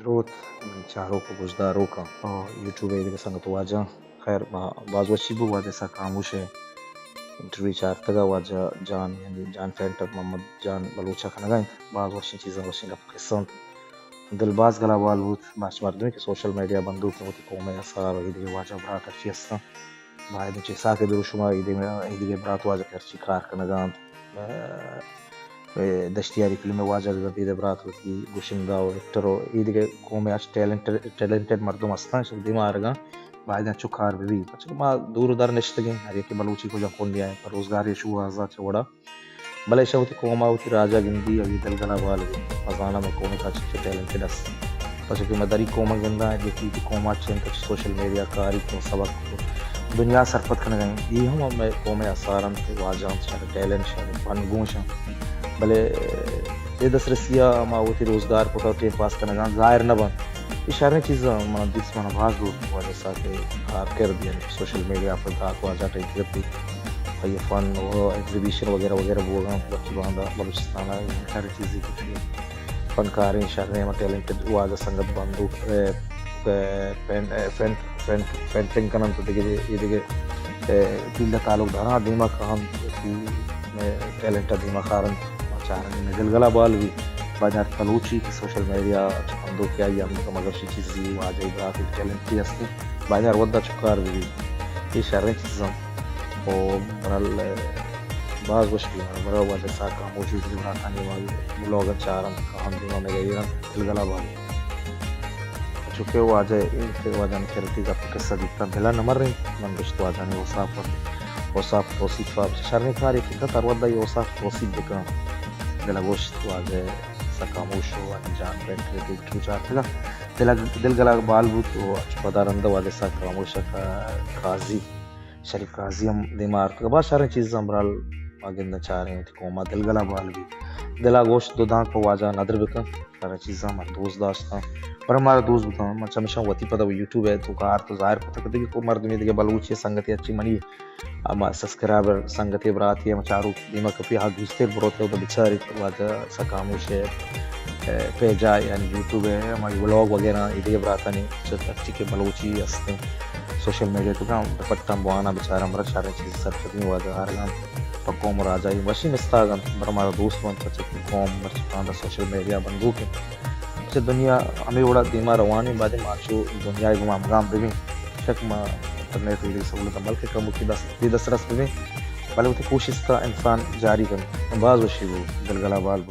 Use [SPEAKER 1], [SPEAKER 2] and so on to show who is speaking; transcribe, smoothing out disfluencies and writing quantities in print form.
[SPEAKER 1] روت من چاروں کو گزداروں کا اور یوٹیوب ایک سنگت واجہ خیر بعض وشی بو واجہ سا خاموش ہے انٹرویو چارتگا واجہ جان یعنی جان فینٹر محمد جان بلوچہ کھنگائیں بعض وشی چیزیں وشی گپ قصہ دل باز گلا والوت باش مردمی کہ سوشل میڈیا بندو کہ ہوتی قوم اثار و ایدگی واجہ برات ارچی استا باید چی ساکے درو شما ایدگی برات واجہ کرچی کار کنگان دشتیاری فلم واجہ دید برات ہوتی گوشندہ و ایکٹر و ایدگی قوم اچ ٹیلنٹڈ مردم استا شب دیما آرگا باید چو کار بھی پچھل ما دور دار نشتگیں ہر یکی بلوچی کو جب کھوندی آئیں پر روزگاری شو آزا چھوڑا بلے شوتی قوما ہوتی راجہ گندی اور دل گلا والگی ازانا میں قومی کا چچے ٹیلنٹڈ است پس کہ مدری قوما گندہ ہے یکی قوما چین کچھ سوشل میڈیا کاری کو سبق کو دنیا سرپت کرنے گئیں یہ ہم میں قوم اثارن کے واجہاں شاہ ٹیلنٹ شاہ فنگون شاہ بلے یہ دس رسیہ ما ہوتی روزگار کو ٹیم پاس کرنے گئیں ظاہر نہ بن اشارے چیزاں ما دیس مانا بھاز دور واجہ سا کہ آپ کر دیا سوشل میڈیا پر داک واجہ ٹائپ کرتی یہ فن و ایگزیبیشن وغیرہ وغیرہ بوگا بچی باندھا بلوچستان ہے ہر چیزی کی فنکاریں شہریں میں ٹیلنٹڈ واجہ سنگت باندھو فینٹنگ کنن تو دیکھے یہ دیکھے دل تعلق دارا دیما کام ٹیلنٹ دیما خارن چاہرن میں گلگلا بال بھی بازار بلوچی کی سوشل میڈیا بندو کیا یہ ہم مگر شی چیزی واجہ برات ٹیلنٹ کی ہستی بازار ودا چکار بھی یہ شہریں چیزاں اور برال بعض وشکی برا واجہ سا خاموشی کی براتانی واجہ بلوگر چارن کام دیما میں گئی گلگلا بال چونکہ واجہ واجہ کھیلتی کا قصہ دیتا بھلا نمر رہی من گشت واجہ نے وصاف توصیف شرنی کاری کی تر ودا یہ وصاف توصیف دکا دل گوشت واجہ سا خاموش ہو جان بینٹ کے ٹو چارتگا دل گلا بال بود و پدارند واجہ سا خاموش قاضی شریف قاضی ہم دیمار کا بہت سارے چیزیں برال آگندہ چاہ رہے ہیں قوما دل گلا بال بھی دلا گوشت دو دان کو واجہ نادر بکن سارے چیزیں ہمارے دوست داشتا پر ہمارا دوست بتا میں چمیشہ وطی پتا وہ یوٹیوب ہے تو کار تو ظاہر پتا کہ دیکھیں کو مردمی دیکھے بلوچی سنگتی اچھی منی اما سسکرابر سنگتی براتی ہے چارو دیما کپی ہاں گوشتے بروتے ہو تو بچاری واجہ سا خاموش ہے پیجا یعنی یوٹیوب ہے ہماری ولاگ وغیرہ ایدگی براتا نہیں اچھی کے بلوچی ہستے سوشل میڈیا تو کہاں پٹا بوانا بچارا مرا چارے چیز سرکتنی واجہ آرگان پر قوم راجہ ہی وشی مستاگن پر ہمارا دوست بنتا چکی قوم مرچکاندہ سوشل میڈیا بندو کے اچھا دنیا ہمیں بڑا دیما روانی بعد مارچو دنیا کو مامگام بھی شک ما انٹرنیٹ ویڈیو سہولت بلکہ کم کی دس رس بھی بلکہ کوشش کا انسان جاری کریں بعض وشی وہ گلگلا بال